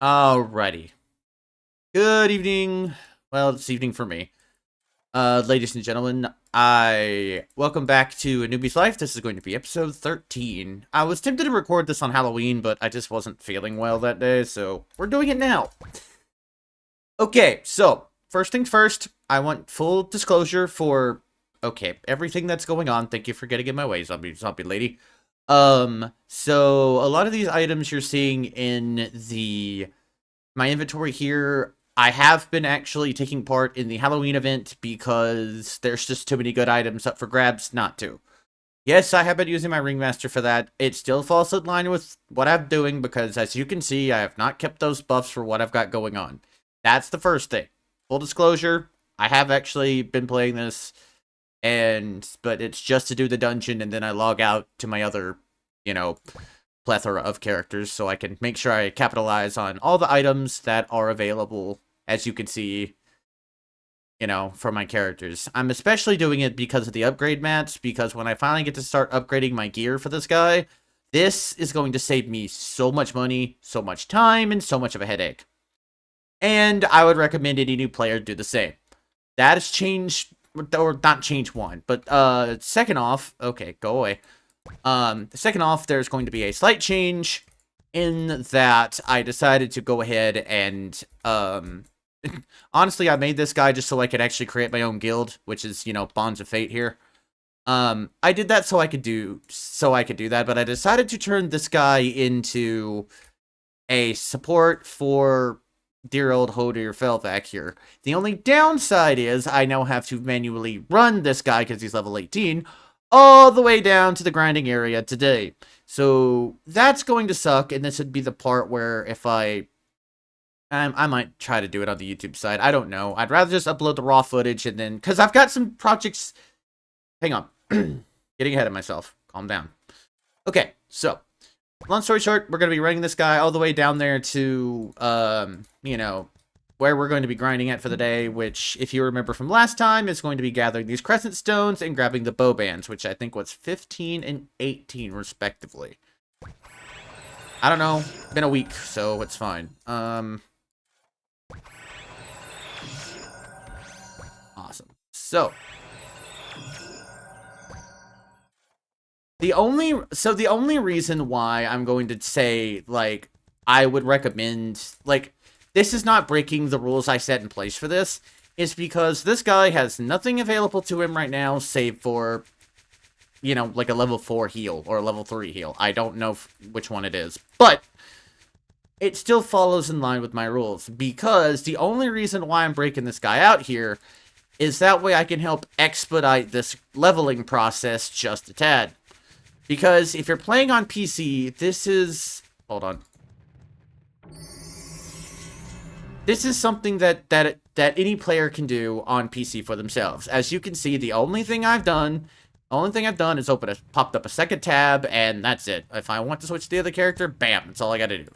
Alrighty. Good evening. Well, it's evening for me. Ladies and gentlemen, I welcome back to A Newbie's Life. This is going to be episode 13. I was tempted to record this on Halloween, but I just wasn't feeling well that day, so we're doing it now. Okay, so first things first, I want full disclosure for everything that's going on. Thank you for getting in my way, zombie lady. So a lot of these items you're seeing in my inventory here, I have been actually taking part in the Halloween event because there's just too many good items up for grabs not to. Yes, I have been using my Ringmaster for that. It still falls in line with what I'm doing because, as you can see, I have not kept those buffs for what I've got going on. That's the first thing. Full disclosure, I have actually been playing this, but it's just to do the dungeon, and then I log out to my other, you know, plethora of characters so I can make sure I capitalize on all the items that are available, as you can see, for my characters. I'm especially doing it because of the upgrade mats, because when I finally get to start upgrading my gear for this guy, this is going to save me so much money, so much time, and so much of a headache. And I would recommend any new player do the same. That has changed, or not change one, but second off, okay, go away. Second off, there's going to be a slight change in that I decided to go ahead and, honestly, I made this guy just so I could actually create my own guild, which is, Bonds of Fate here. I did that so I could do that, but I decided to turn this guy into a support for dear old Hodir Felvac here. The only downside is I now have to manually run this guy because he's level 18, all the way down to the grinding area today. So that's going to suck, and this would be the part where if I might try to do it on the YouTube side. I don't know. I'd rather just upload the raw footage and then, because I've got some projects. Hang on. Getting ahead of myself. Calm down. Okay, so long story short, we're going to be running this guy all the way down there to, where we're going to be grinding at for the day, which, if you remember from last time, is going to be gathering these crescent stones and grabbing the bow bands, which I think was 15 and 18, respectively. I don't know. Been a week, so it's fine. Awesome. So, the only reason why I'm going to say, like, I would recommend, like, this is not breaking the rules I set in place for this, is because this guy has nothing available to him right now save for, like a level 4 heal or a level 3 heal. I don't know which one it is, but it still follows in line with my rules, because the only reason why I'm breaking this guy out here is that way I can help expedite this leveling process just a tad. Because if you're playing on PC, this is... Hold on. This is something that any player can do on PC for themselves. As you can see, the only thing I've done is popped up a second tab, and that's it. If I want to switch to the other character, bam, that's all I gotta do.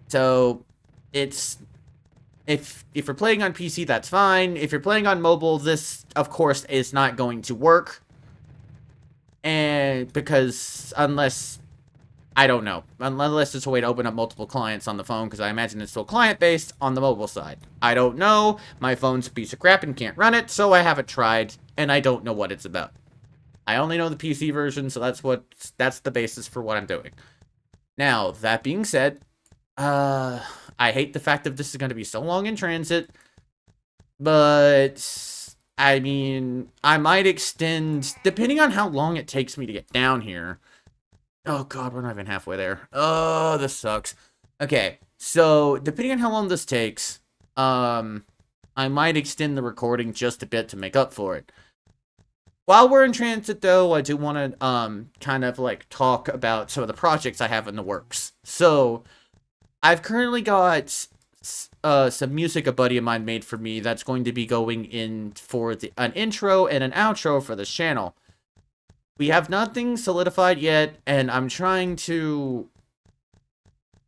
So, it's... If you're playing on PC, that's fine. If you're playing on mobile, this, of course, is not going to work. And because unless it's a way to open up multiple clients on the phone, because I imagine it's still client-based on the mobile side. I don't know. My phone's a piece of crap and can't run it, so I haven't tried, and I don't know what it's about. I only know the PC version, so that's the basis for what I'm doing. Now, that being said, I hate the fact that this is going to be so long in transit, but... I mean, I might extend, depending on how long it takes me to get down here. Oh god, we're not even halfway there. Oh, this sucks. Okay, so, depending on how long this takes, I might extend the recording just a bit to make up for it. While we're in transit, though, I do want to, kind of, like, talk about some of the projects I have in the works. So, I've currently got... some music a buddy of mine made for me that's going to be going in for an intro and an outro for this channel. We have nothing solidified yet, and I'm trying to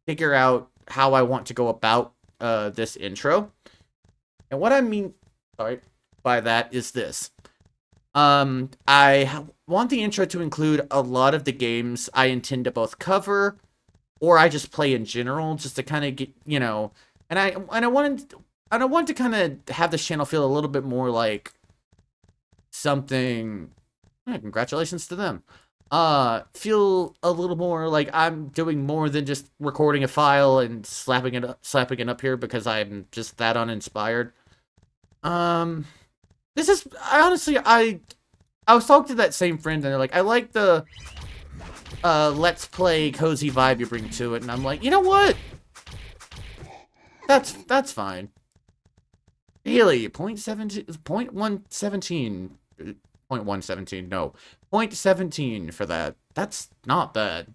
figure out how I want to go about this intro. And what I mean by that is this. I want the intro to include a lot of the games I intend to both cover or I just play in general, just to kind of get, you know, and I wanted to kind of have this channel feel a little bit more like something. Yeah, congratulations to them. Feel a little more like I'm doing more than just recording a file and slapping it up here because I'm just that uninspired. This is, I was talking to that same friend and they're like, I like the let's play cozy vibe you bring to it, and I'm like, you know what? That's fine. Really, 0.117, no, 0.17 for that. That's not bad.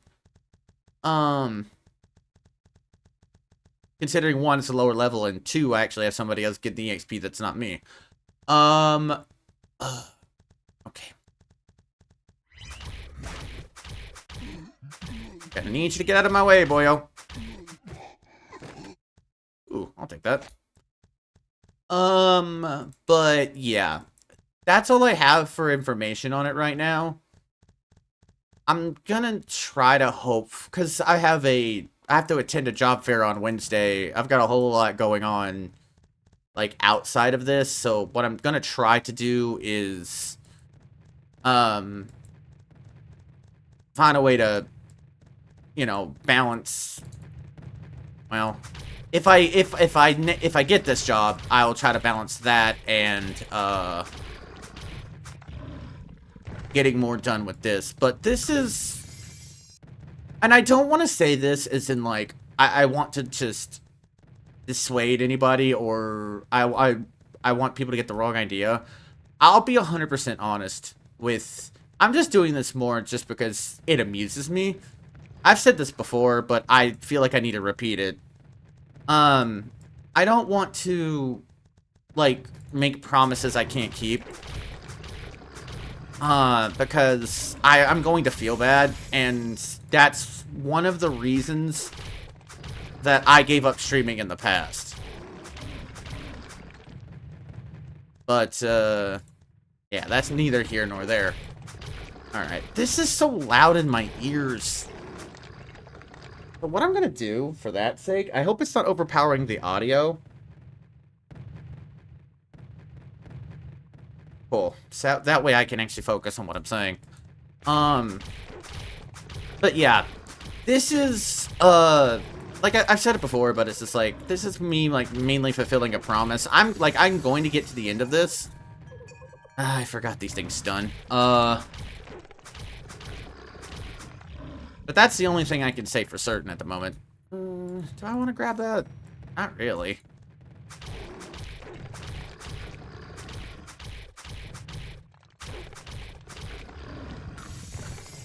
Considering one, it's a lower level, and two, I actually have somebody else get the XP that's not me. Okay. Gonna need you to get out of my way, boyo. Ooh, I'll take that. But yeah. That's all I have for information on it right now. I'm gonna try to hope, because I have to attend a job fair on Wednesday. I've got a whole lot going on, like, outside of this, so what I'm gonna try to do is, find a way to, you know, balance, well, if I get this job, I'll try to balance that and, getting more done with this. But this is, and I don't want to say this as in, like, I want to just dissuade anybody, or I want people to get the wrong idea. I'll be 100% honest with, I'm just doing this more just because it amuses me. I've said this before, but I feel like I need to repeat it. I don't want to, like, make promises I can't keep. Because I'm going to feel bad, and that's one of the reasons that I gave up streaming in the past. But, yeah, that's neither here nor there. Alright, this is so loud in my ears. But what I'm gonna do, for that sake, I hope it's not overpowering the audio. Cool. So that way I can actually focus on what I'm saying. But yeah. This is, like, I've said it before, but it's just like, this is me, like, mainly fulfilling a promise. I'm going to get to the end of this. I forgot these things stun. But that's the only thing I can say for certain at the moment. Do I want to grab that? Not really.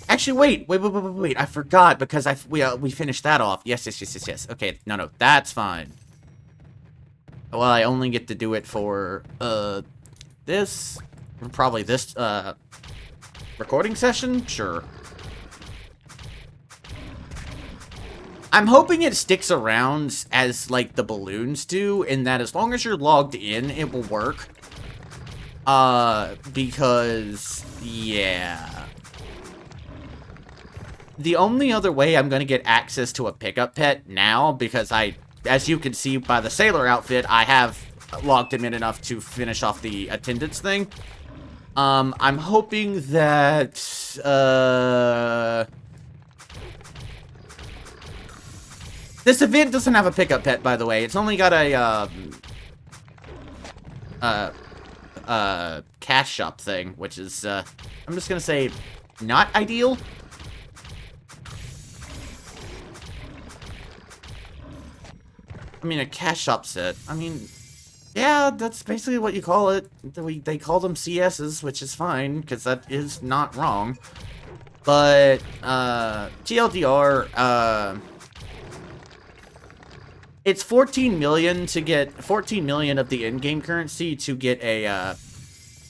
Actually, wait. I forgot, because we finished that off. Yes. Okay, no, that's fine. Well, I only get to do it for, this. Probably this, recording session? Sure. I'm hoping it sticks around as, like, the balloons do, in that as long as you're logged in, it will work. Because, yeah. The only other way I'm going to get access to a pickup pet now, because as you can see by the sailor outfit, I have logged him in enough to finish off the attendance thing. I'm hoping that, this event doesn't have a pickup pet, by the way. It's only got a, cash shop thing, which is, I'm just gonna say, not ideal. I mean, a cash shop set. I mean, yeah, that's basically what you call it. They call them CSs, which is fine, because that is not wrong. But, TLDR, it's 14 million to get 14 million of the in-game currency to get a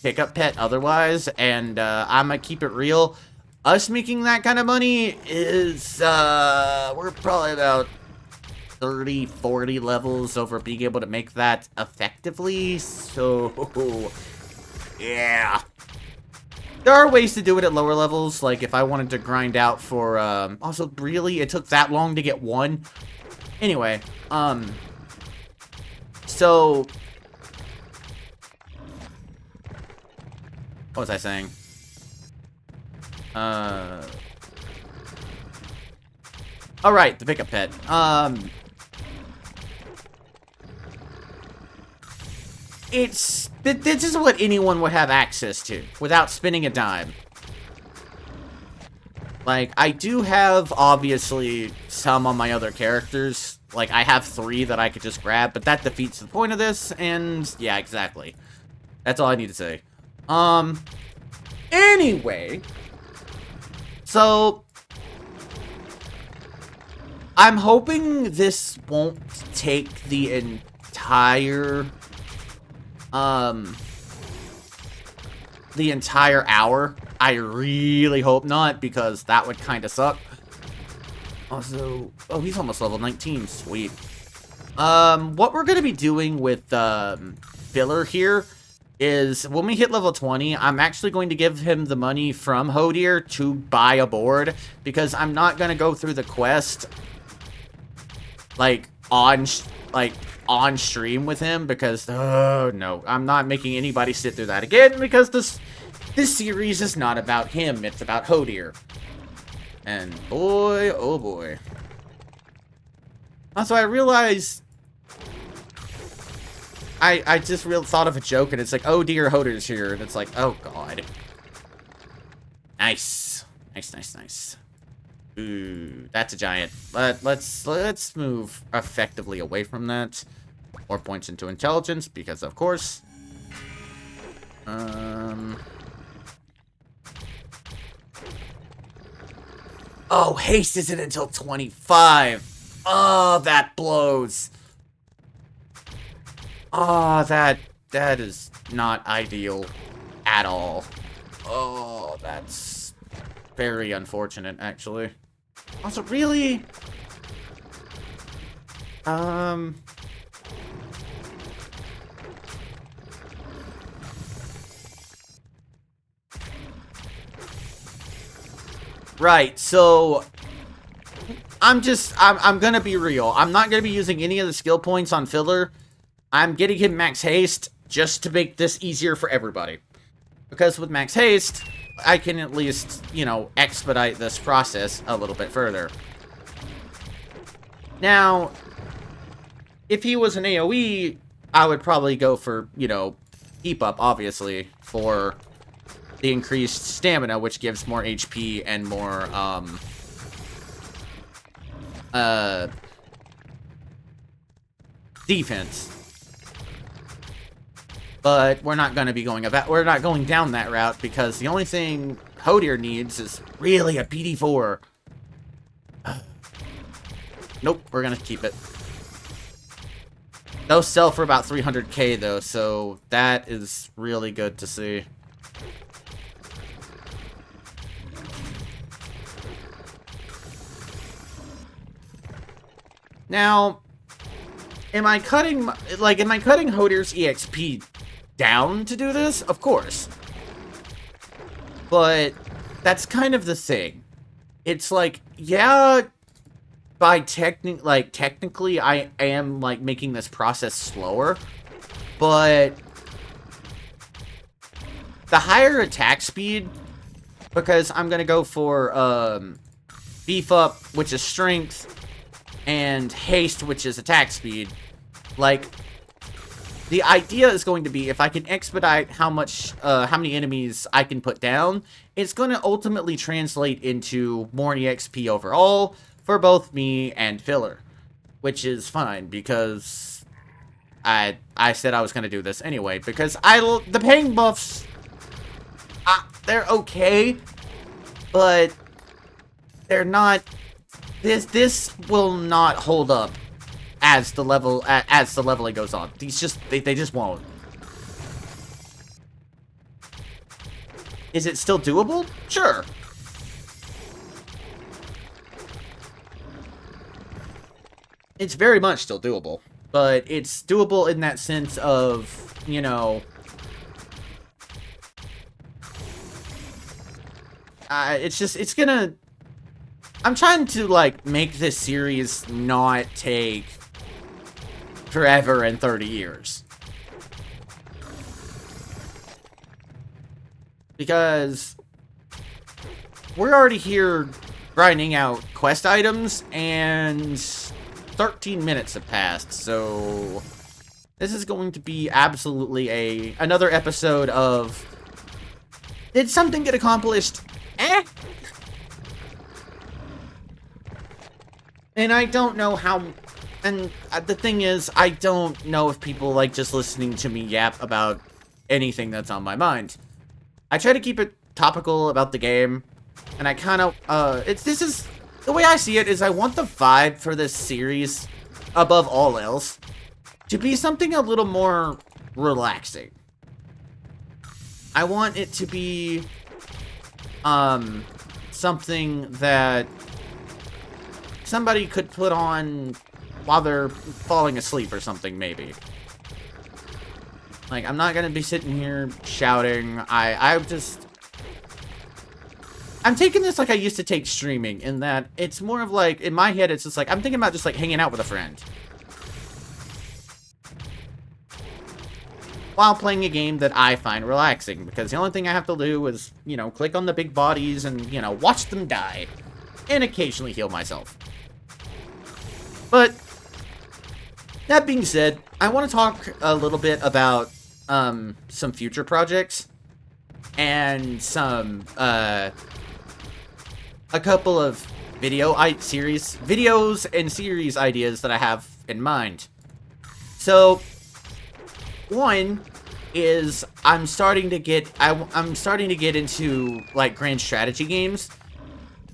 pickup pet otherwise, and I'm gonna keep it real. Us making that kind of money is we're probably about 30, 40 levels over being able to make that effectively. So yeah. There are ways to do it at lower levels, like if I wanted to grind out for, also, really? It took that long to get one? Anyway, so... What was I saying? Alright, the pickup pet. This is what anyone would have access to, without spending a dime. Like, I do have, obviously, some on my other characters. Like, I have 3 that I could just grab, but that defeats the point of this, and, yeah, exactly. That's all I need to say. Anyway. So, I'm hoping this won't take the entire hour. I really hope not, because that would kind of suck. Also, oh, he's almost level 19. Sweet. What we're going to be doing with, Filler here is when we hit level 20, I'm actually going to give him the money from Hodir to buy a board, because I'm not going to go through the quest, like, on stream with him, because, oh, no, I'm not making anybody sit through that again, because this series is not about him, it's about Hodir. And boy, oh boy. Also, I realized I just thought of a joke, and it's like, oh dear, Hodir's here, and it's like, oh god. Nice. Nice. Ooh, that's a giant. Let's move effectively away from that. More points into intelligence, because of course. Oh, haste isn't until 25. Oh, that blows. Oh, that is not ideal at all. Oh, that's very unfortunate, actually. Also, really? Right, so I'm gonna be real. I'm not gonna be using any of the skill points on Filler. I'm getting him max haste just to make this easier for everybody. Because with max haste, I can at least, you know, expedite this process a little bit further. Now, if he was an AoE, I would probably go for, you know, keep up, obviously, for the increased stamina, which gives more HP and more, defense. But we're not going to be we're not going down that route, because the only thing Hodir needs is really a PD4. Nope, we're going to keep it. Those sell for about 300k though, so that is really good to see. Now, am I cutting Hodir's EXP down to do this? Of course. But that's kind of the thing. It's like, yeah, technically I am like making this process slower, but the higher attack speed, because I'm gonna go for beef up, which is strength, and haste, which is attack speed. Like, the idea is going to be, if I can expedite how many enemies I can put down, it's going to ultimately translate into more EXP overall for both me and Filler, which is fine, because I said I was going to do this anyway, because the ping buffs, they're okay, but they're not. This will not hold up as the leveling goes on. They just won't. Is it still doable? Sure. It's very much still doable, but it's doable in that sense of, you know, it's gonna... I'm trying to, like, make this series not take forever and 30 years. Because we're already here grinding out quest items, and 13 minutes have passed, so this is going to be absolutely another episode of... Did something get accomplished? And I don't know how... And the thing is, I don't know if people like just listening to me yap about anything that's on my mind. I try to keep it topical about the game, and I kind of... this is... The way I see it is I want the vibe for this series, above all else, to be something a little more relaxing. I want it to be... something that somebody could put on while they're falling asleep or something, maybe. Like, I'm not gonna be sitting here shouting. I'm taking this like I used to take streaming, in that it's more of like, in my head, it's just like, I'm thinking about just like hanging out with a friend while playing a game that I find relaxing, because the only thing I have to do is, you know, click on the big bodies and, you know, watch them die, and occasionally heal myself. But that being said, I want to talk a little bit about some future projects and some a couple of videos and series ideas that I have in mind. So one is I'm starting to get into like grand strategy games.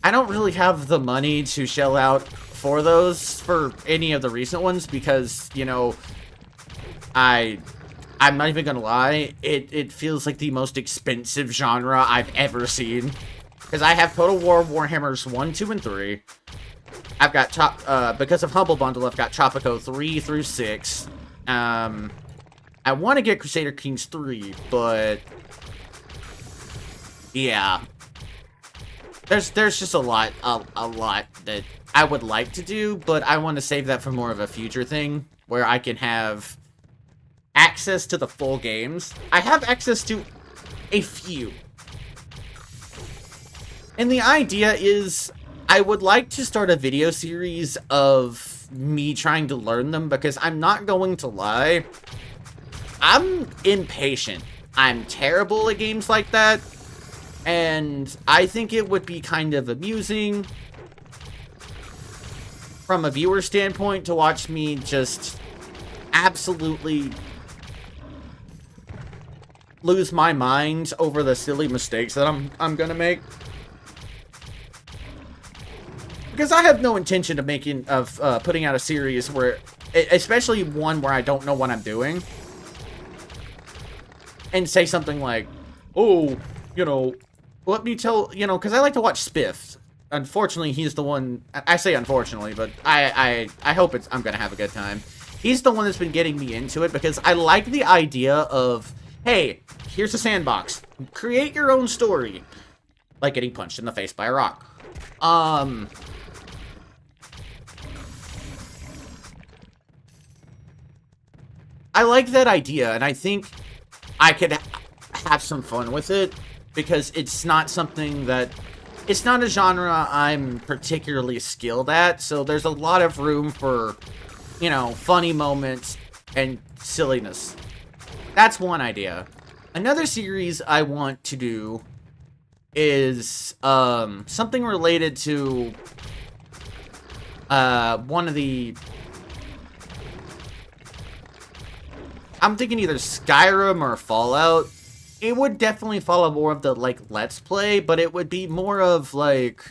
I don't really have the money to shell out for those, for any of the recent ones, because, you know, I'm not even gonna lie, it feels like the most expensive genre I've ever seen. Because I have Total War Warhammers 1, 2, and 3. I've got, because of Humble Bundle, I've got Tropico 3 through 6. I want to get Crusader Kings 3, but... yeah. There's just a lot that I would like to do, but I want to save that for more of a future thing, where I can have access to the full games. I have access to a few. And the idea is, I would like to start a video series of me trying to learn them, because I'm not going to lie, I'm impatient. I'm terrible at games like that. And I think it would be kind of amusing from a viewer standpoint to watch me just absolutely lose my mind over the silly mistakes that I'm gonna make. Because I have no intention of putting out a series where, especially one where I don't know what I'm doing, and say something like, oh, you know, let me tell, you know, because I like to watch Spiff. Unfortunately, he's the one, I say unfortunately, but I hope I'm going to have a good time. He's the one that's been getting me into it, because I like the idea of, hey, here's a sandbox. Create your own story. Like getting punched in the face by a rock. I like that idea, and I think I could have some fun with it, because it's not something that... It's not a genre I'm particularly skilled at, so there's a lot of room for, you know, funny moments and silliness. That's one idea. Another series I want to do is something related to one of the... I'm thinking either Skyrim or Fallout. It would definitely follow more of the, like, Let's Play, but it would be more of, like...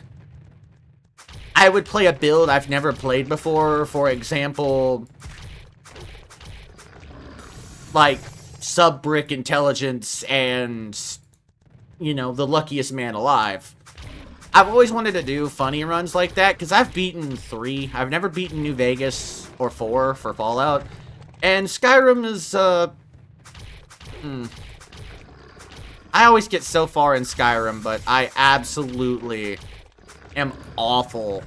I would play a build I've never played before, for example... like, sub-brick intelligence and... you know, the luckiest man alive. I've always wanted to do funny runs like that, because I've beaten 3. I've never beaten New Vegas or 4 for Fallout. And Skyrim is, I always get so far in Skyrim, but I absolutely am awful.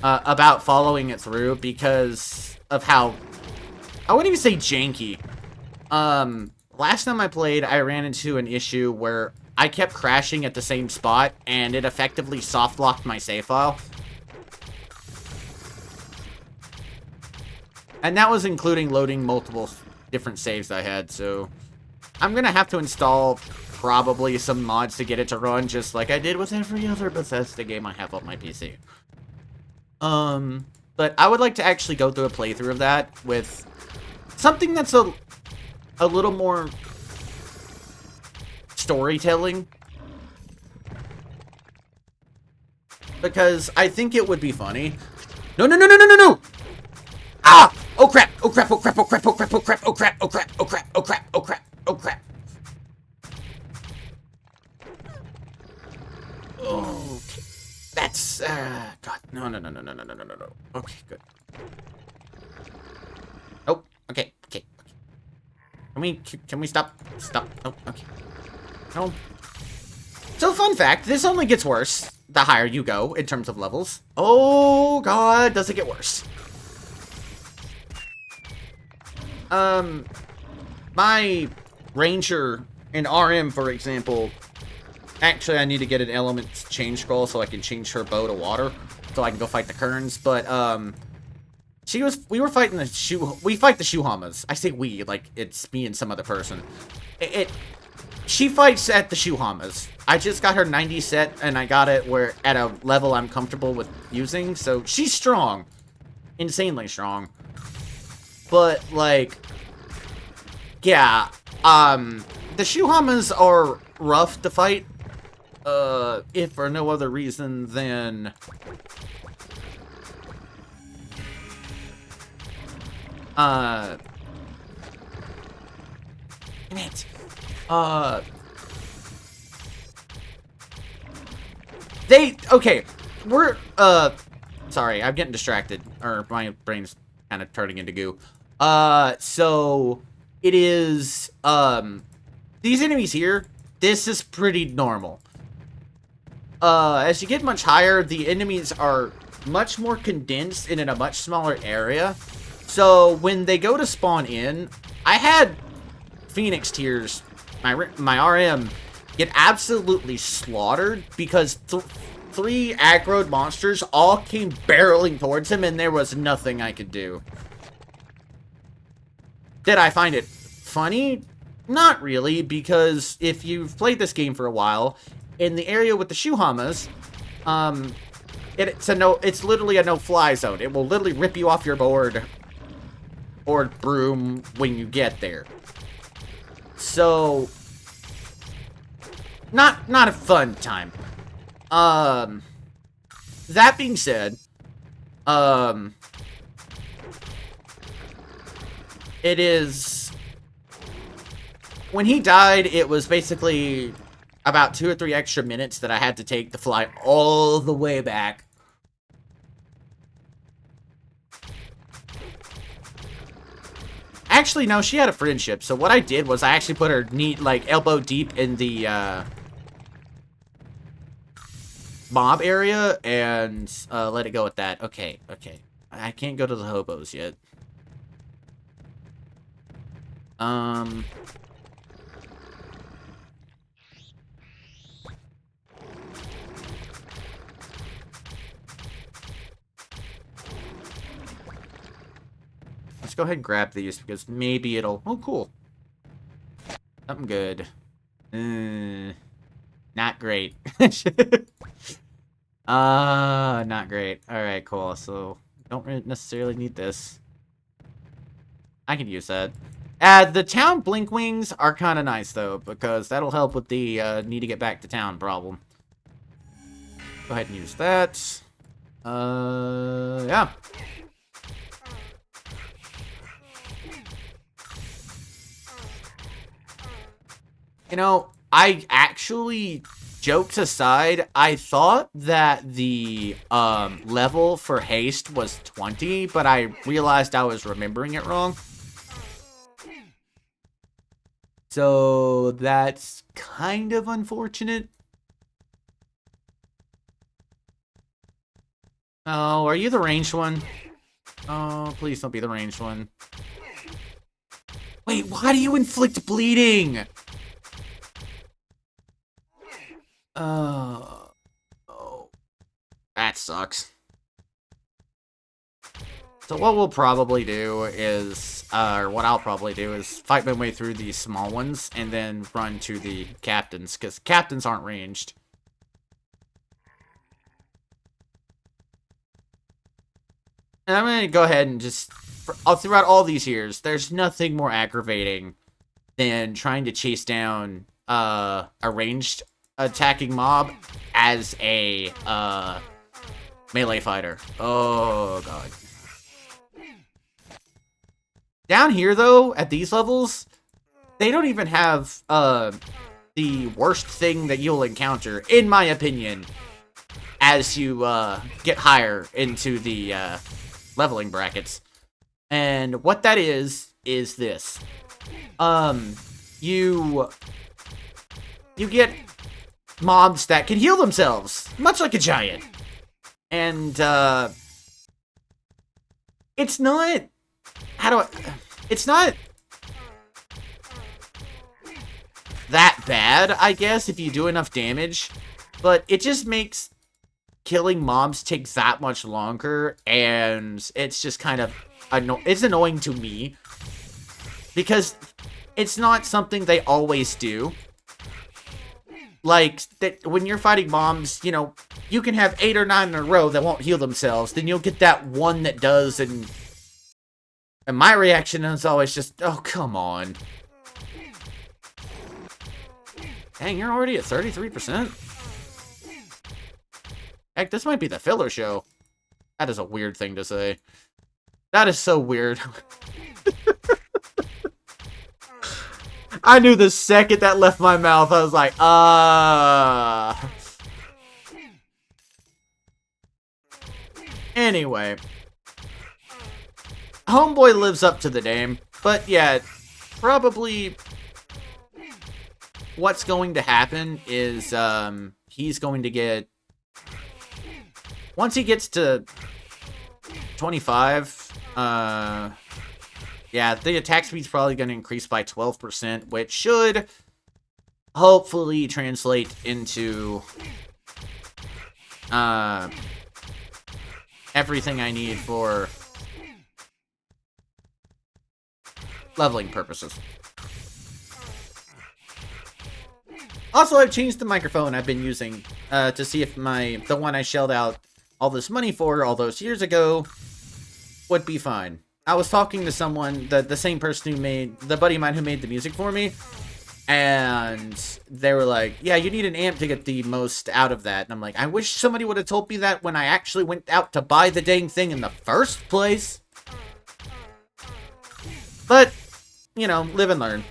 About following it through because of how, I wouldn't even say janky. Last time I played, I ran into an issue where I kept crashing at the same spot, and it effectively soft-locked my save file. And that was including loading multiple different saves I had, so I'm gonna have to install probably some mods to get it to run, just like I did with every other Bethesda game I have on my PC. But I would like to actually go through a playthrough of that with something that's a little more storytelling. Because I think it would be funny. No, no, no, no, no, no, no! Ah! Oh crap! Oh crap! Oh crap! Oh crap! Oh crap! Oh crap! Oh crap! Oh crap! Oh crap! Oh crap! Oh crap! Oh crap! Oh, that's God! No! No! No! No! No! No! No! No! No! Okay, good. Oh, okay, okay. Can we stop? Stop. Oh, okay. No. So, fun fact: this only gets worse the higher you go in terms of levels. Oh God, does it get worse? My Ranger and RM, for example, actually I need to get an element change scroll so I can change her bow to water, so I can go fight the Kerns, but, we were fighting we fight the Shuhamas. I say we, like, it's me and some other person. She fights at the Shuhamas. I just got her 90 set, and I got it where, at a level I'm comfortable with using, so she's strong. Insanely strong. But, like, yeah, the Shuhamas are rough to fight, if for no other reason than, damn it, okay, sorry, I'm getting distracted, or my brain's kind of turning into goo. So it is, these enemies here, this is pretty normal. As you get much higher, the enemies are much more condensed and in a much smaller area. So when they go to spawn in, I had Phoenix tiers, my RM, get absolutely slaughtered because three aggroed monsters all came barreling towards him and there was nothing I could do. Did I find it funny? Not really, because if you've played this game for a while, in the area with the Shuhamas, it's literally a no-fly zone. It will literally rip you off your board or broom when you get there. So, not a fun time. That being said, it is, when he died, it was basically about 2 or 3 extra minutes that I had to take to fly all the way back. Actually, no, she had a friendship, so what I did was I actually put her elbow deep in the, mob area, and, let it go with that. Okay, okay. I can't go to the hobos yet. Let's go ahead and grab these, because maybe it'll... Oh, cool. Something good. Not great. Not great. Alright, cool. So, don't really necessarily need this. I can use that. The town Blinkwings are kind of nice, though, because that'll help with the, need to get back to town problem. Go ahead and use that. Yeah. You know, I actually, jokes aside, I thought that the, level for haste was 20, but I realized I was remembering it wrong. So that's kind of unfortunate. Oh, are you the ranged one? Oh, please don't be the ranged one. Wait, why do you inflict bleeding? Oh, that sucks. So what we'll probably do is, or what I'll probably do is fight my way through these small ones and then run to the captains, because captains aren't ranged. And I'm going to go ahead and just, throughout all these years, there's nothing more aggravating than trying to chase down a ranged attacking mob as a melee fighter. Oh, God. Down here, though, at these levels, they don't even have the worst thing that you'll encounter, in my opinion, as you get higher into the leveling brackets. And what that is this. You get mobs that can heal themselves, much like a giant. And it's not... It's not that bad, I guess, if you do enough damage. But it just makes killing mobs take that much longer, and it's just kind of it's annoying to me, because it's not something they always do. Like, that when you're fighting mobs, you know, you can have 8 or 9 in a row that won't heal themselves, then you'll get that one that does, and my reaction is always just, oh, come on. Dang, you're already at 33%? Heck, this might be the filler show. That is a weird thing to say. That is so weird. I knew the second that left my mouth, I was like, Anyway. Homeboy lives up to the name. But yeah, probably what's going to happen is he's going to get... Once he gets to 25, yeah, the attack speed's probably going to increase by 12%, which should hopefully translate into everything I need for leveling purposes. Also, I've changed the microphone I've been using to see if the one I shelled out all this money for all those years ago would be fine. I was talking to someone, the same person who made, the buddy of mine who made the music for me, and they were like, yeah, you need an amp to get the most out of that. And I'm like, I wish somebody would have told me that when I actually went out to buy the dang thing in the first place. But, you know, live and learn.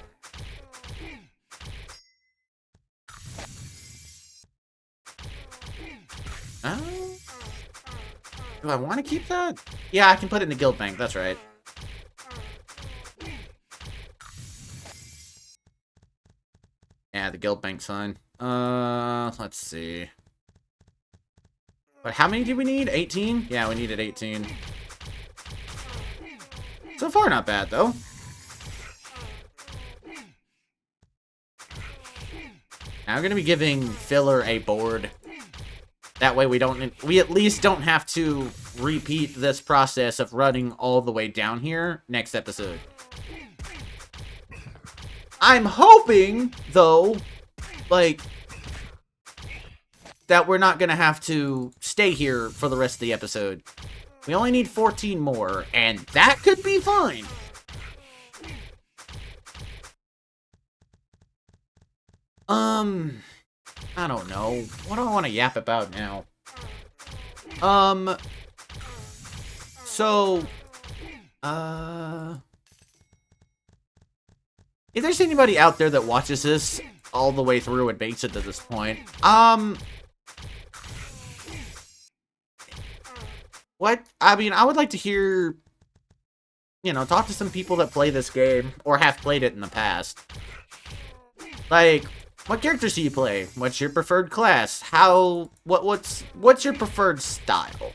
Do I want to keep that? Yeah, I can put it in the guild bank, that's right. Yeah, the guild bank's fine. Let's see. But how many do we need? 18? Yeah, we needed 18. So far, not bad, though. Now I'm going to be giving Filler a board. That way we at least don't have to repeat this process of running all the way down here next episode. I'm hoping, though, like, that we're not going to have to stay here for the rest of the episode. We only need 14 more, and that could be fine. I don't know. What do I want to yap about now? If there's anybody out there that watches this all the way through and makes it to this point, what? I mean, I would like to hear, you know, talk to some people that play this game, or have played it in the past. Like, what characters do you play? What's your preferred class? What's your preferred style?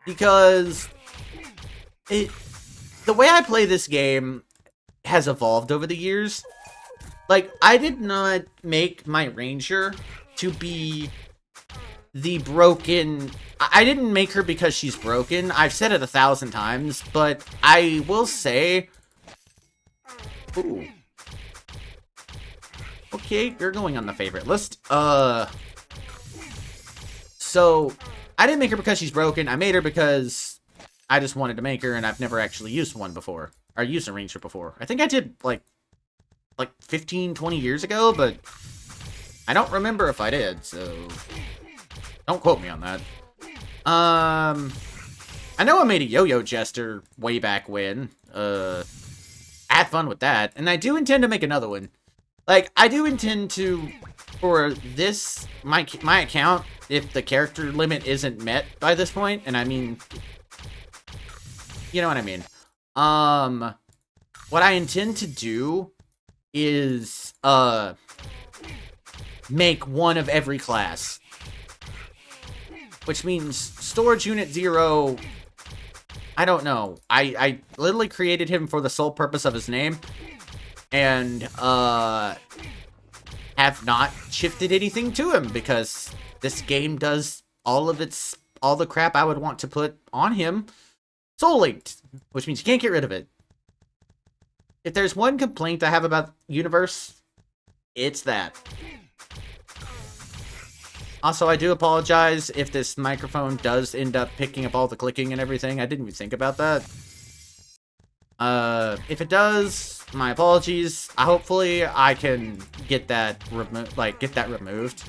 Because the way I play this game has evolved over the years. Like, I did not make my ranger to be the broken... I didn't make her because she's broken. I've said it 1,000 times, but I will say... Ooh. Okay, you're going on the favorite list. So, I didn't make her because she's broken. I made her because I just wanted to make her, and I've never actually used one before. Or used a ranger before. I think I did, like 15, 20 years ago, but I don't remember if I did, so don't quote me on that. I know I made a yo-yo jester way back when. Had fun with that, and I do intend to make another one. Like, I do intend to, for this, my account, if the character limit isn't met by this point, and I mean, you know what I mean. What I intend to do is, make one of every class. Which means Storage Unit 0, I don't know. I literally created him for the sole purpose of his name. And, have not shifted anything to him because this game does all the crap I would want to put on him soul linked, which means you can't get rid of it. If there's one complaint I have about Universe, it's that. Also, I do apologize if this microphone does end up picking up all the clicking and everything. I didn't even think about that. If it does, my apologies. Hopefully, I can get that removed.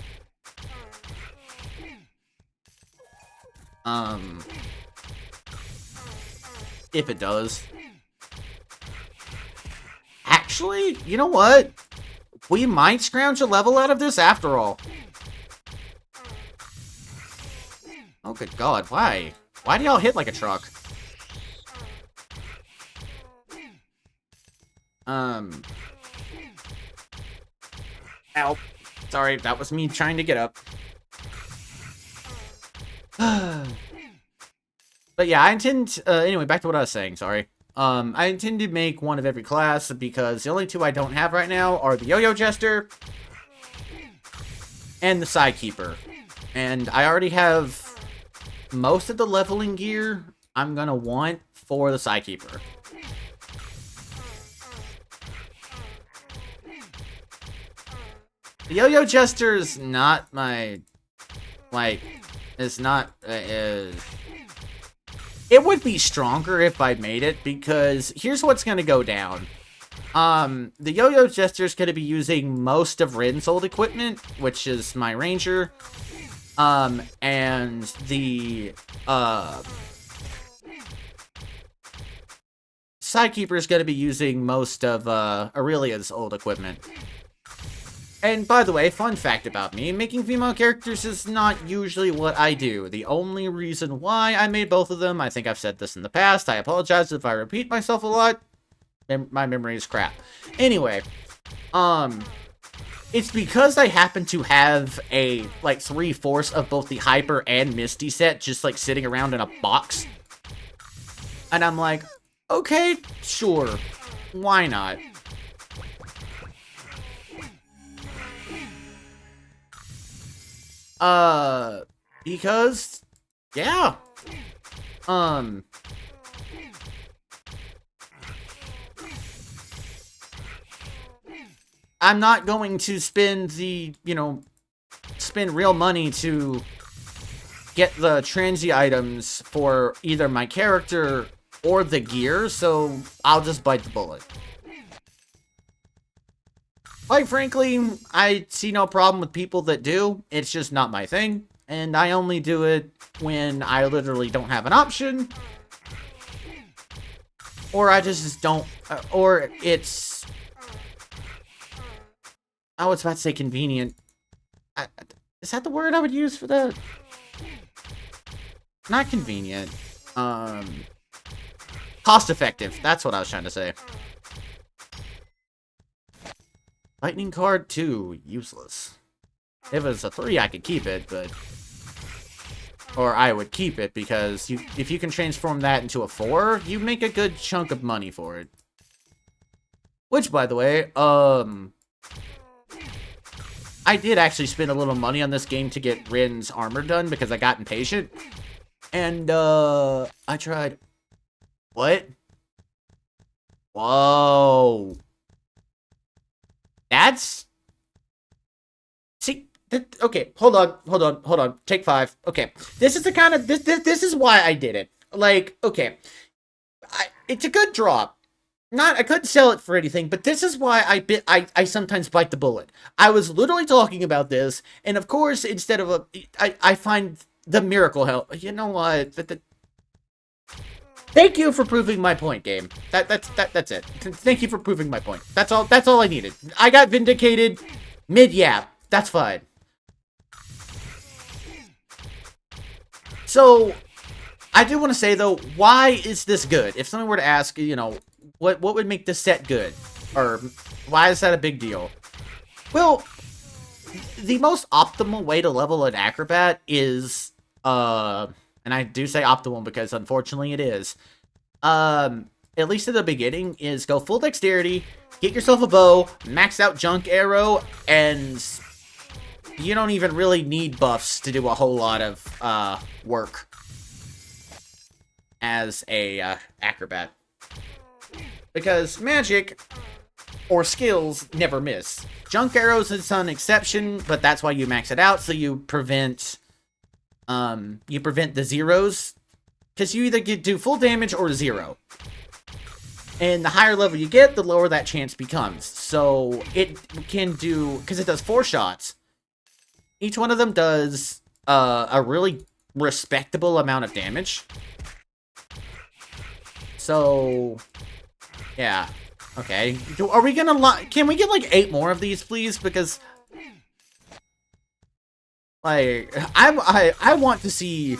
If it does. Actually, you know what? We might scrounge a level out of this after all. Oh, good God, why? Why do y'all hit like a truck? Ow. Sorry, that was me trying to get up. But yeah, I intend, anyway, back to what I was saying, sorry. I intend to make one of every class because the only two I don't have right now are the Yo-Yo Jester and the Sidekeeper. And I already have most of the leveling gear I'm gonna want for the Sidekeeper. The Yo-Yo Jester is not my, like, it's not, it would be stronger if I made it, because here's what's gonna go down. The Yo-Yo Jester is gonna be using most of Rin's old equipment, which is my Ranger. And the, Sidekeeper is gonna be using most of, Aurelia's old equipment. And by the way, fun fact about me, making female characters is not usually what I do. The only reason why I made both of them, I think I've said this in the past, I apologize if I repeat myself a lot. My memory is crap. Anyway, it's because I happen to have a, like, 3/4 of both the Hyper and Misty set just, like, sitting around in a box. And I'm like, okay, sure, why not? Because, yeah. I'm not going to spend the, spend real money to get the transy items for either my character or the gear, so I'll just bite the bullet. Quite frankly, I see no problem with people that do. It's just not my thing. And I only do it when I literally don't have an option. Or I just don't... or it's... I was about to say convenient. Is that the word I would use for that? Not convenient. Cost effective. That's what I was trying to say. Lightning card 2. Useless. If it was a 3, I could keep it, but... Or I would keep it, because if you can transform that into a 4, you make a good chunk of money for it. Which, by the way, I did actually spend a little money on this game to get Rin's armor done, because I got impatient. And, I tried... What? Whoa. That's... See, okay, hold on. Take 5. Okay, this is the kind of... This is why I did it. Like, okay. It's a good drop. I couldn't sell it for anything, but this is why I sometimes bite the bullet. I was literally talking about this, and of course, instead of I find the miracle help. You know what? Thank you for proving my point, game. That's it. Thank you for proving my point. That's all I needed. I got vindicated mid-yap. That's fine. So, I do want to say, though, why is this good? If someone were to ask, you know, what would make this set good? Or, why is that a big deal? Well, the most optimal way to level an acrobat is, and I do say optimal because, unfortunately, it is, at least at the beginning, is go full dexterity, get yourself a bow, max out junk arrow, and you don't even really need buffs to do a whole lot of, work as a, acrobat. Because magic, or skills, never miss. Junk arrows is an exception, but that's why you max it out, so you prevent the zeros. Because you either do full damage or 0. And the higher level you get, the lower that chance becomes. So, it can do... Because it does 4 shots. Each one of them does a really respectable amount of damage. So... Yeah. Okay. Are we gonna... Can we get, like, 8 more of these, please? Because... Like, I want to see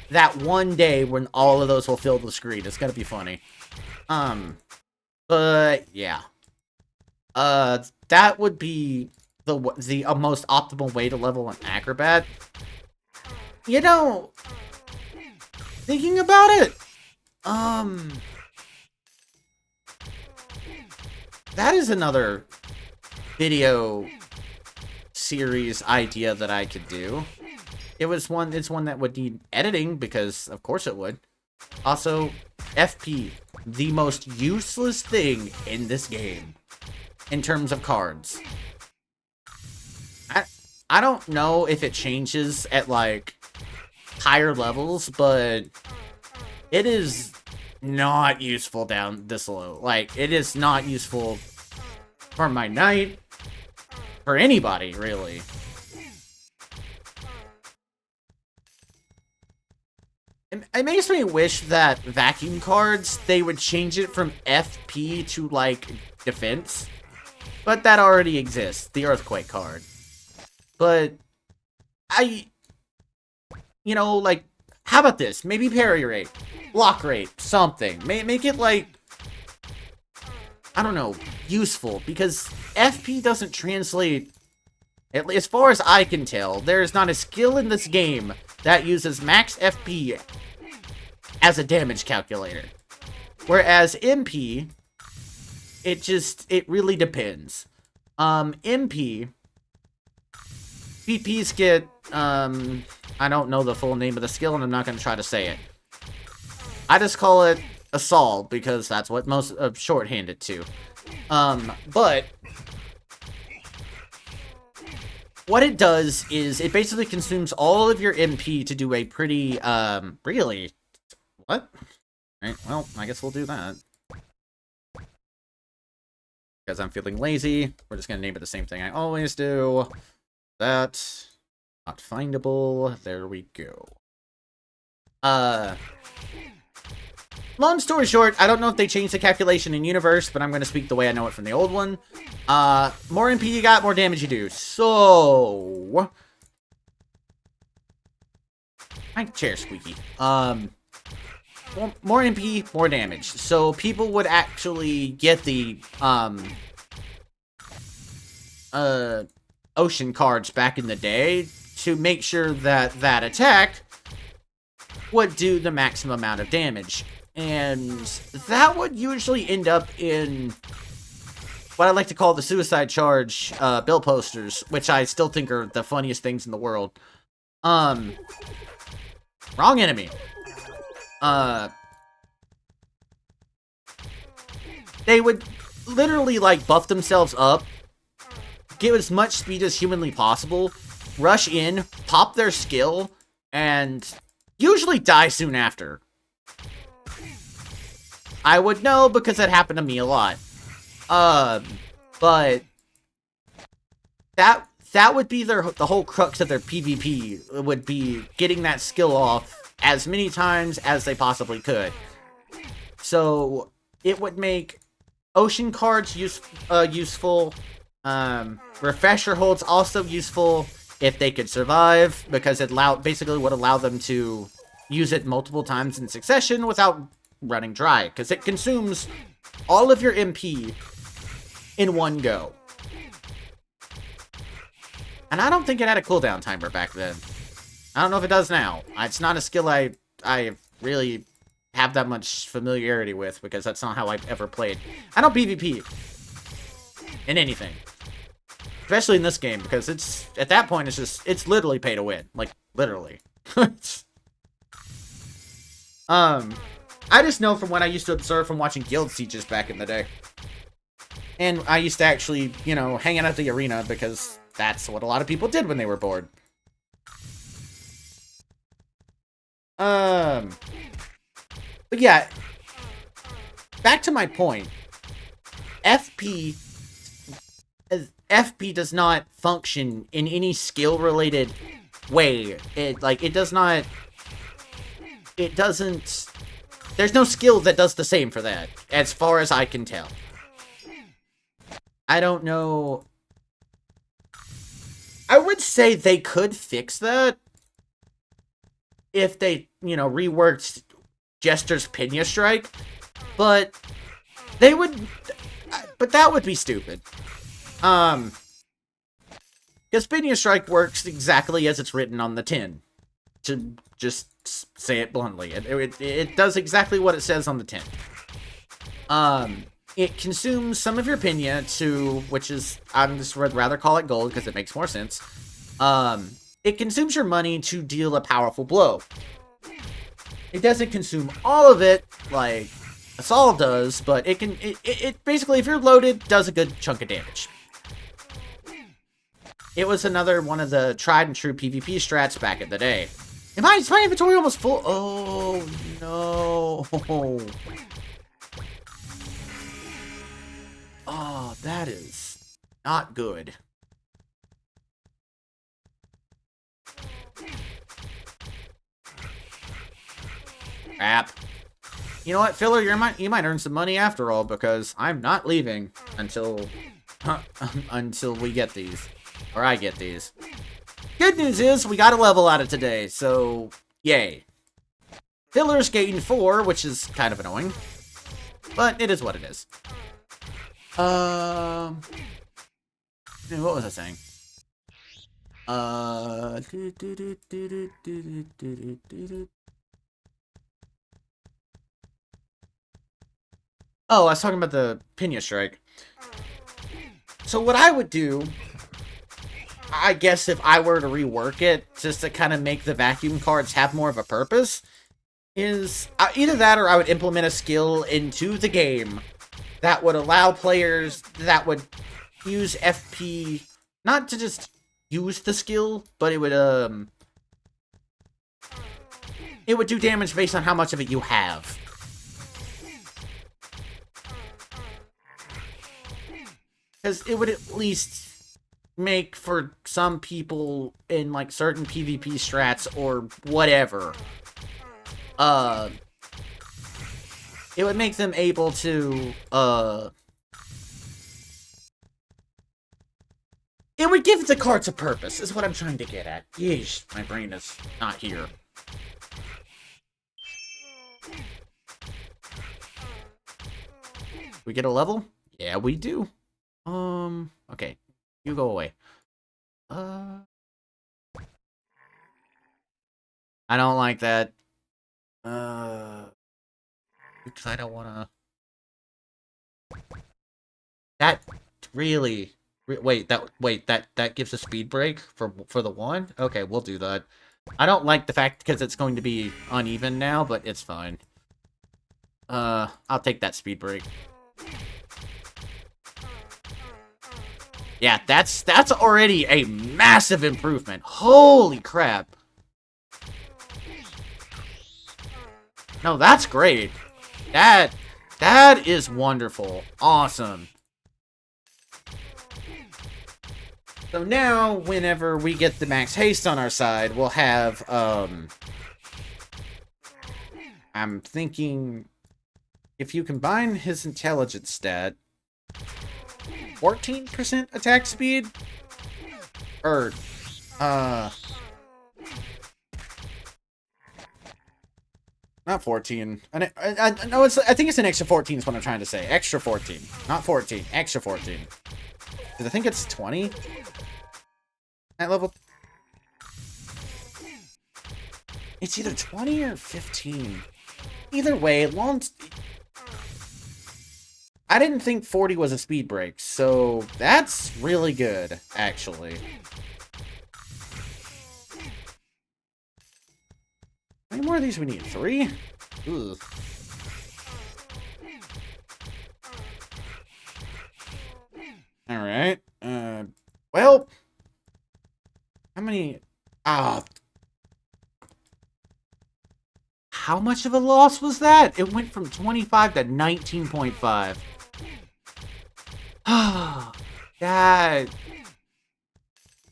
that one day when all of those will fill the screen. It's gonna be funny. But, yeah. That would be the most optimal way to level an acrobat. You know, thinking about it, that is another video series idea that I could do. It's one that would need editing, because of course it would. Also, FP, the most useless thing in this game, in terms of cards. I don't know if it changes at, like, higher levels, but it is not useful down this low. Like, it is not useful for my knight, for anybody, really. It makes me wish that vacuum cards, they would change it from FP to, like, defense. But that already exists, the earthquake card. But, you know, like, how about this? Maybe parry rate, block rate, something. Make it, like, I don't know, useful. Because FP doesn't translate, as far as I can tell, there is not a skill in this game that uses max FP as a damage calculator. Whereas MP, it really depends. MP, PPs get, I don't know the full name of the skill, and I'm not going to try to say it. I just call it assault, because that's what most shorthanded to. But what it does is it basically consumes all of your MP to do a pretty, really... What? Alright, well, I guess we'll do that. Because I'm feeling lazy, we're just going to name it the same thing I always do. That. Not findable. There we go. Long story short, I don't know if they changed the calculation in Universe, but I'm going to speak the way I know it from the old one. More MP you got, more damage you do. So... My chair's squeaky. more MP, more damage. So people would actually get the ocean cards back in the day to make sure that that attack would do the maximum amount of damage. And that would usually end up in what I like to call the suicide charge bill posters, which I still think are the funniest things in the world. Wrong enemy. They would literally, like, buff themselves up, get as much speed as humanly possible, rush in, pop their skill, and usually die soon after. I would know because that happened to me a lot. But that would be the whole crux of their PvP, would be getting that skill off as many times as they possibly could. So it would make ocean cards useful. Refresher holds also useful if they could survive, because it basically would allow them to use it multiple times in succession without running dry, because it consumes all of your MP in one go. And I don't think it had a cooldown timer back then. I don't know if it does now. It's not a skill I really have that much familiarity with, because that's not how I've ever played. I don't PvP in anything. Especially in this game, because it's, at that point, it's literally pay to win. Like, literally. I just know from what I used to observe from watching guild sieges back in the day. And I used to actually, you know, hang out at the arena, because that's what a lot of people did when they were bored. But yeah, back to my point. FP does not function in any skill-related way. There's no skill that does the same for that, as far as I can tell. I don't know. I would say they could fix that if they, you know, reworked Jester's Pinya Strike, but that would be stupid. Because Pinya Strike works exactly as it's written on the tin. To just say it bluntly. It does exactly what it says on the tin. It consumes some of your Pinya which is, I'm just would rather call it gold because it makes more sense. It consumes your money to deal a powerful blow. It doesn't consume all of it, like Assault does, but it basically, if you're loaded, does a good chunk of damage. It was another one of the tried and true PvP strats back in the day. Is my inventory almost full? Oh, no. Oh, that is not good. Crap. You know what, Filler? You might earn some money after all, because I'm not leaving until we get these. Or I get these. Good news is, we got a level out of today, so yay. Filler's gained 4, which is kind of annoying. But it is what it is. What was I saying? Oh, I was talking about the Pinya Strike. So what I would do, I guess if I were to rework it, just to kind of make the vacuum cards have more of a purpose, is either that or I would implement a skill into the game that would allow players that would use FP, not to just use the skill, but it would do damage based on how much of it you have. Because it would at least make for some people in, like, certain PvP strats or whatever, it would make them able to, it would give the cards a purpose, is what I'm trying to get at. Yeesh, my brain is not here. We get a level? Yeah, we do. Okay. You go away. I don't like that. Because I don't wanna... That really... Wait, that gives a speed break for the one? Okay, we'll do that. I don't like the fact because it's going to be uneven now, but it's fine. I'll take that speed break. Yeah, that's already a massive improvement. Holy crap. No, that's great. That is wonderful. Awesome. So now, whenever we get the max haste on our side, we'll have, I'm thinking, if you combine his intelligence stat, 14% attack speed? Or, not 14. No, I think it's an extra 14 is what I'm trying to say. Extra 14. Not 14. Extra 14. Because I think it's 20 at level. It's either 20 or 15. Either way, I didn't think 40 was a speed break, so that's really good, actually. How many more of these we need? 3? Ugh. Alright. Well... How many... How much of a loss was that? It went from 25 to 19.5. That...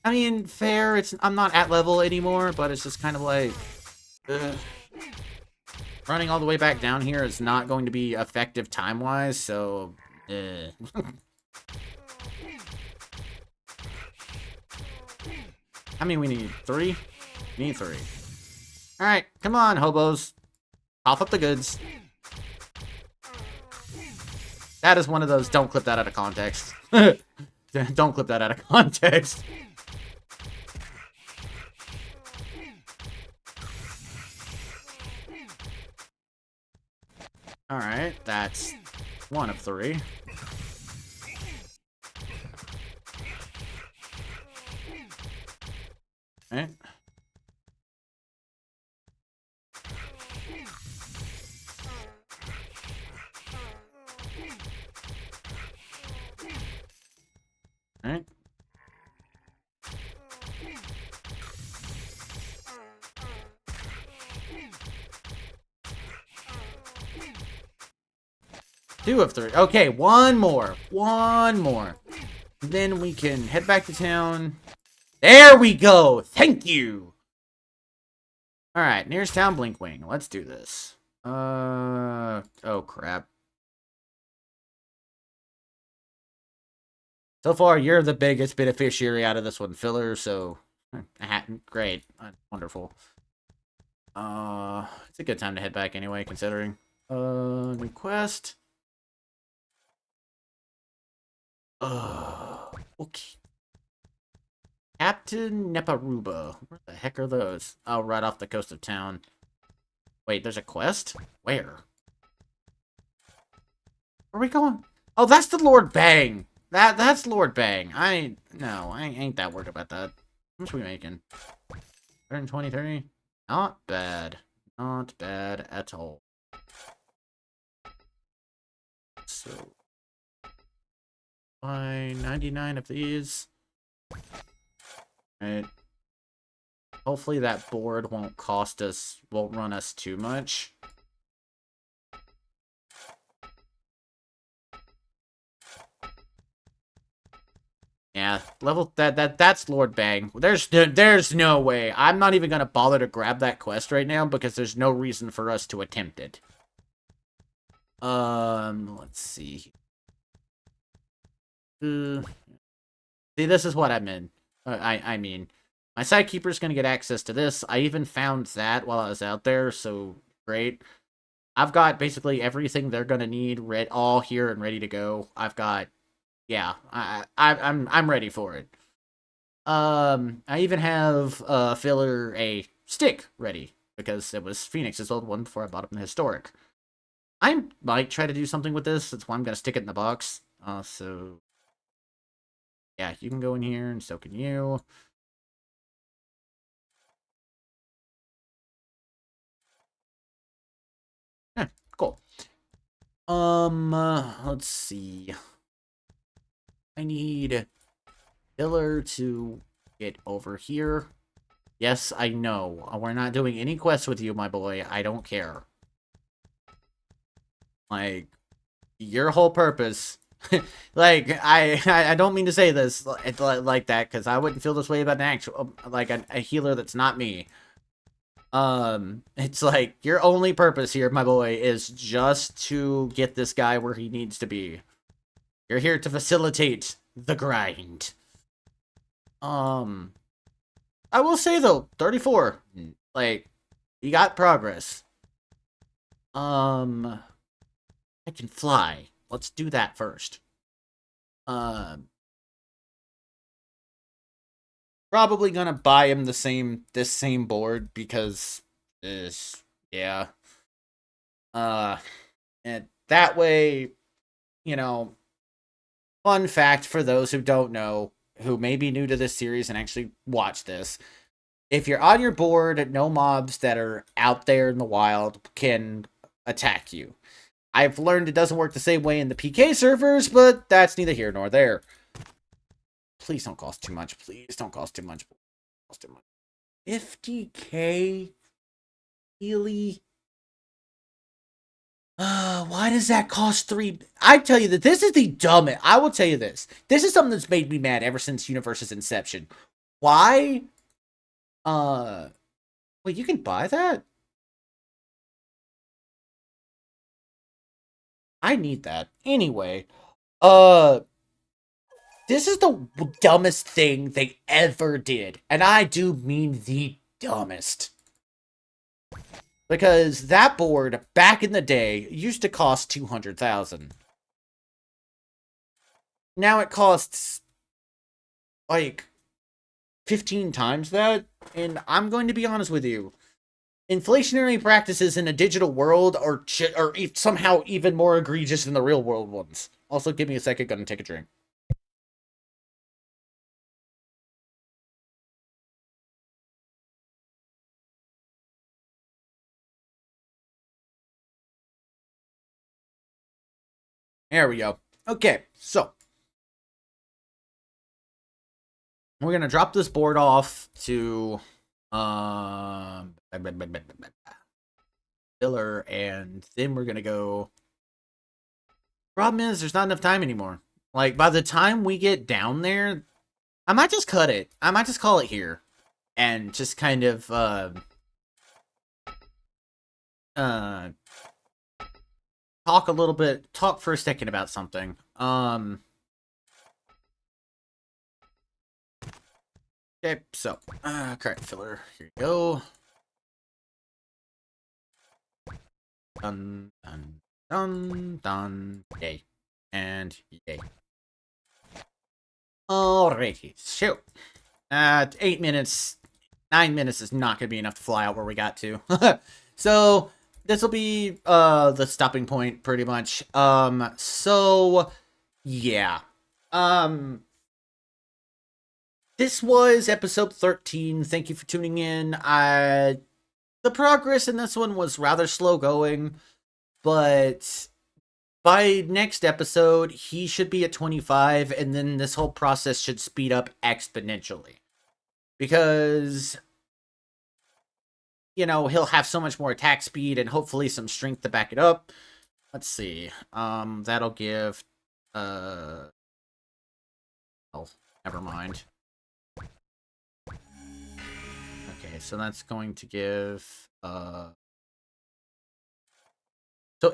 I mean, fair. I'm not at level anymore, but it's just kind of like... Running all the way back down here is not going to be effective time-wise, so... How many we need? 3? We need 3. Alright, come on, hobos. Cough up the goods. That is one of those, don't clip that out of context. Don't clip that out of context. Alright, that's 1 of 3. Alright. Alright. Two of 3. Okay, one more. One more. Then we can head back to town. There we go! Thank you! Alright, nearest town, Blinkwing. Let's do this. Oh crap. So far, you're the biggest beneficiary out of this one, filler, so... Great. Wonderful. It's a good time to head back anyway, considering. New quest. Okay. Captain Neparuba. Where the heck are those? Oh, right off the coast of town. Wait, there's a quest? Where? Where are we going? Oh, that's the Lord Bang. That's Lord Bang. I ain't that worried about that. How much are we making? 123? Not bad. Not bad at all. So, buy 99 of these. Right. Hopefully that board won't run us too much. Yeah, that's Lord Bang. There's no way. I'm not even gonna bother to grab that quest right now because there's no reason for us to attempt it. Let's see. See, this is what I meant. I mean, my sidekeeper's gonna get access to this. I even found that while I was out there, so great. I've got basically everything they're gonna need all here and ready to go. I've got, yeah, I'm ready for it. I even have filler a stick ready because it was Phoenix's old one before I bought it in historic. I might try to do something with this. That's why I'm gonna stick it in the box. So yeah, you can go in here, and so can you. Yeah, cool. Let's see. I need filler to get over here. Yes, I know. We're not doing any quests with you, my boy. I don't care. Like, your whole purpose... like, I don't mean to say this like that, because I wouldn't feel this way about an actual... like, a healer that's not me. It's like, your only purpose here, my boy, is just to get this guy where he needs to be. You're here to facilitate the grind. I will say, though, 34. Like, you got progress. I can fly. Let's do that first. Probably gonna buy him this same board because yeah. And that way, you know, fun fact for those who don't know, who may be new to this series and actually watch this. If you're on your board, no mobs that are out there in the wild can attack you. I've learned it doesn't work the same way in the PK servers, but that's neither here nor there. Please don't cost too much. Please don't cost too much. Cost too much. 50k? Really? Why does that cost 3? I tell you that this is the dumbest. I will tell you this. This is something that's made me mad ever since Universe's inception. Why? Wait, you can buy that? I need that. Anyway, this is the dumbest thing they ever did. And I do mean the dumbest. Because that board, back in the day, used to cost 200,000. Now it costs, like, 15 times that. And I'm going to be honest with you. Inflationary practices in a digital world are somehow even more egregious than the real world ones. Also, give me a second, gonna take a drink. There we go. Okay, so we're gonna drop this board off to filler, and then we're gonna go. Problem is, there's not enough time anymore. Like, by the time we get down there, I might just cut it. I might just call it here, and just kind of talk a little bit. Talk for a second about something. Okay, so, correct filler. Here you go. Done, done, done, done. Yay. And yay. Alrighty, so, 8 minutes, 9 minutes is not going to be enough to fly out where we got to. So, this will be, the stopping point, pretty much. So, yeah. This was episode 13. Thank you for tuning in. The progress in this one was rather slow going, but by next episode, he should be at 25, and then this whole process should speed up exponentially. Because, you know, he'll have so much more attack speed and hopefully some strength to back it up. Let's see. That'll give, oh, never mind. Okay, so that's going to give, so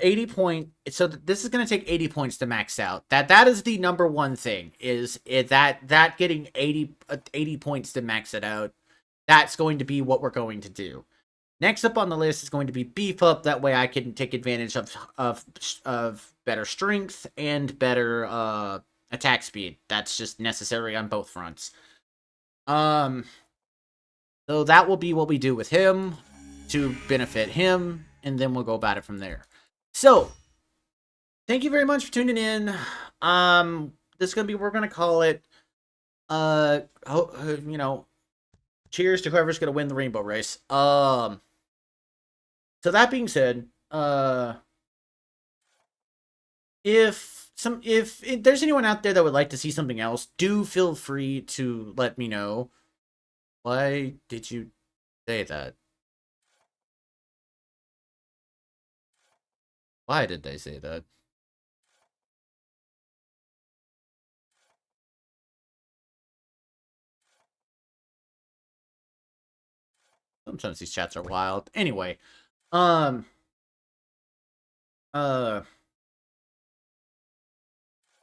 80 point, so this is going to take 80 points to max out. That is the number one thing, is that getting 80 points to max it out. That's going to be what we're going to do. Next up on the list is going to be beef up. That way I can take advantage of better strength and better attack speed. That's just necessary on both fronts. Um, so that will be what we do with him to benefit him, and then we'll go about it from there. So, thank you very much for tuning in. This is gonna be we're gonna call it you know, cheers to whoever's gonna win the rainbow race. So that being said, if there's anyone out there that would like to see something else, do feel free to let me know. Why did you say that? Why did they say that? Sometimes these chats are wild. Anyway, um, uh,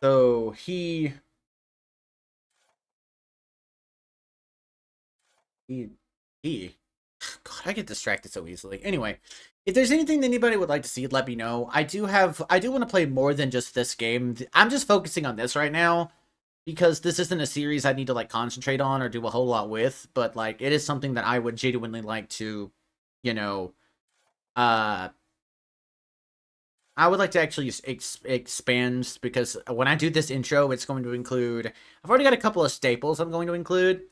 so he, he, God, I get distracted so easily. Anyway, if there's anything that anybody would like to see, let me know. I do want to play more than just this game. I'm just focusing on this right now because this isn't a series I need to like concentrate on or do a whole lot with, but like it is something that I would genuinely like to, you know, uh I would like to actually expand because when I do this intro, it's going to include I've already got a couple of staples I'm going to include,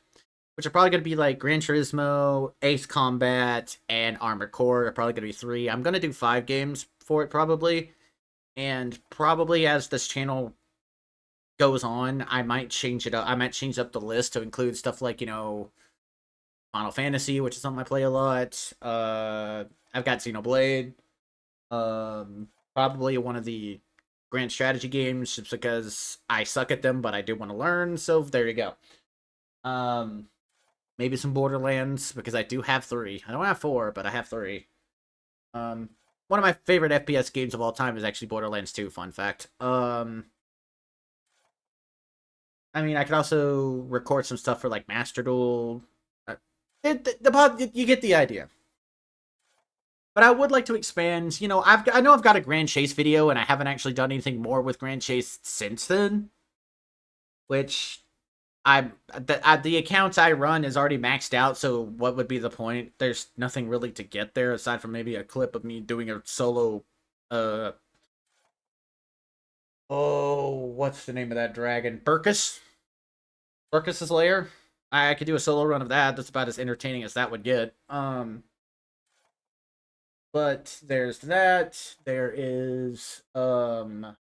which are probably going to be like Gran Turismo, Ace Combat, and Armored Core. Are probably going to be 3. I'm going to do 5 games for it probably, and probably as this channel goes on, I might change it up. I might change up the list to include stuff like Final Fantasy, which is something I play a lot. I've got Xenoblade. Probably one of the grand strategy games, just because I suck at them, but I do want to learn. So there you go. Um, Maybe some Borderlands because I do have 3. I don't have 4, but I have 3. One of my favorite FPS games of all time is actually Borderlands 2. Fun fact. I mean, I could also record some stuff for like Master Duel. You get the idea. But I would like to expand. I know I've got a Grand Chase video, and I haven't actually done anything more with Grand Chase since then. Which the accounts I run is already maxed out. So what would be the point? There's nothing really to get there aside from maybe a clip of me doing a solo. Oh, what's the name of that dragon? Burkus's lair. I could do a solo run of that. That's about as entertaining as that would get. But there's that. There is I've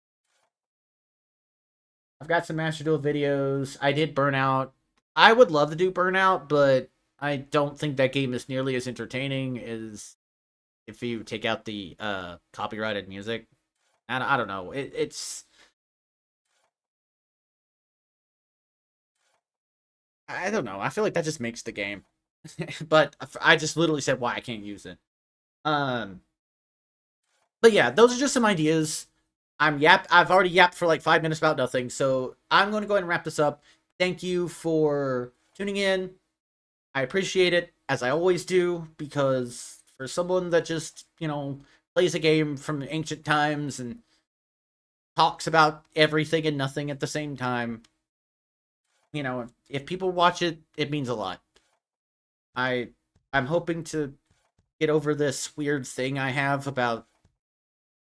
got some Master Duel videos. I did Burnout. I would love to do Burnout, but I don't think that game is nearly as entertaining as if you take out the copyrighted music. I don't know. It's I don't know. I feel like that just makes the game. But I just literally said why I can't use it. Um, but yeah, those are just some ideas. I've already yapped for like 5 minutes about nothing, so I'm going to go ahead and wrap this up. Thank you for tuning in. I appreciate it, as I always do, because for someone that just, plays a game from ancient times and talks about everything and nothing at the same time, if people watch it, it means a lot. I I'm hoping to get over this weird thing I have about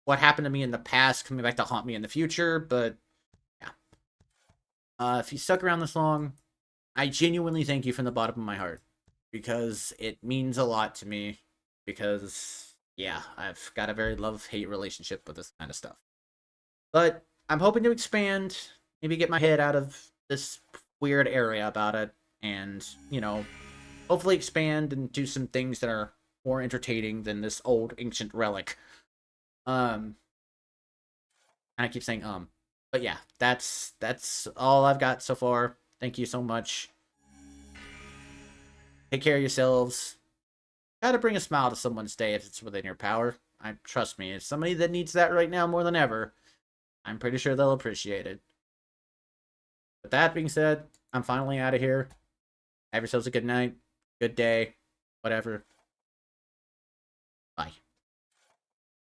what happened to me in the past coming back to haunt me in the future, but yeah. If you stuck around this long, I genuinely thank you from the bottom of my heart because it means a lot to me. Because, yeah, I've got a very love-hate relationship with this kind of stuff. But I'm hoping to expand, maybe get my head out of this weird area about it, and, hopefully expand and do some things that are more entertaining than this old ancient relic. Um, and I keep saying but yeah, that's all I've got so far. Thank you so much. Take care of yourselves. Try to bring a smile to someone's day if it's within your power. Trust me, it's somebody that needs that right now more than ever. I'm pretty sure they'll appreciate it. With that being said, I'm finally out of here. Have yourselves a good night, good day, whatever. Bye.